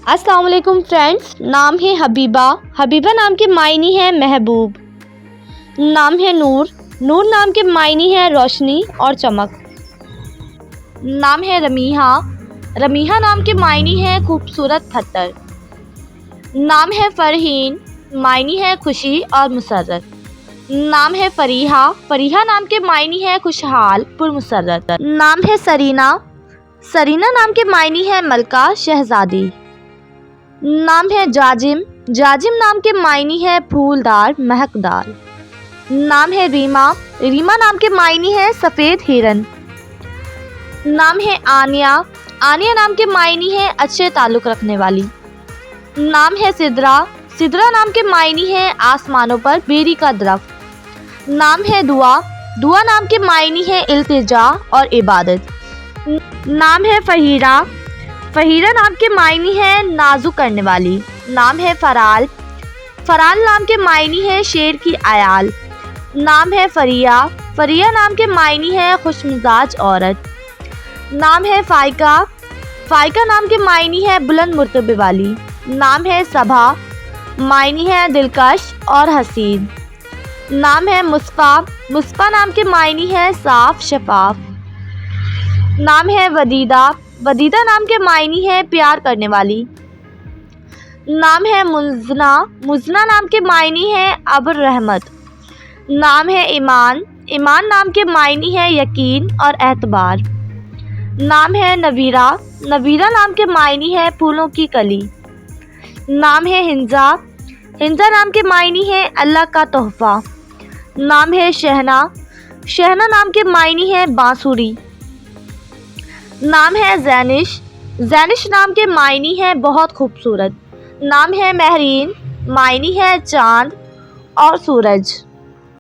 अस्सलाम वालेकुम फ्रेंड्स, नाम है हबीबा। हबीबा नाम के मायने हैं महबूब। नाम है नूर। नूर नाम के मायने हैं रोशनी और चमक। नाम है रमीहा। रमीहा नाम के मायने हैं खूबसूरत पत्थर। नाम है फरहीन, मायने हैं खुशी और मुसर्रत। नाम है फरीहा। फरीहा नाम के मायने हैं खुशहाल पुरमुसर्रत। नाम है सरीना। सरीना नाम के मायने हैं मलका शहजादी। नाम है जाजिम। जाजिम नाम के मायने हैं फूलदार महकदार। नाम है रीमा। रीमा नाम के मायने हैं सफ़ेद हिरन। नाम है आनिया। आनिया नाम के मायने हैं अच्छे ताल्लुक़ रखने वाली। नाम है सिद्रा। सिद्रा नाम के मायने हैं आसमानों पर बेरी का दरख्त। नाम है दुआ। दुआ नाम के मायने हैं इल्तिजा और इबादत। नाम है फ़हीरा। फ़हीरा नाम के मायने हैं नाजुक करने वाली। नाम है फ़राल। फ़राल नाम के मायने हैं शेर की आयाल। नाम है फ़रिया। फ़रिया नाम के मायने हैं खुशमिजाज औरत। नाम है फ़ाइका। फ़ाइका नाम के मायने हैं बुलंद मर्तबे वाली। नाम है सबा। मायने हैं दिलकश और हसीन। नाम है मुस्फ़ा। मुस्फ़ा नाम के मायने हैं साफ़ शफाफ। नाम है वदीदा। वदीदा नाम के मायने हैं प्यार करने वाली। नाम है मुज़ना। मुज़ना नाम के मायने हैं अब्र रहमत। नाम है ईमान। ईमान नाम के मायने हैं यकीन और एतबार। नाम है नवीरा। नवीरा नाम के मायने हैं फूलों की कली। नाम है हिंजा। हिंजा नाम के मायने हैं अल्लाह का तोहफ़ा। नाम है शहना। शहना नाम के मायने हैं बांसुरी। नाम है ज़ैनिश। ज़ैनिश नाम के मायने हैं बहुत खूबसूरत। नाम है महरीन। मायने हैं चाँद और सूरज।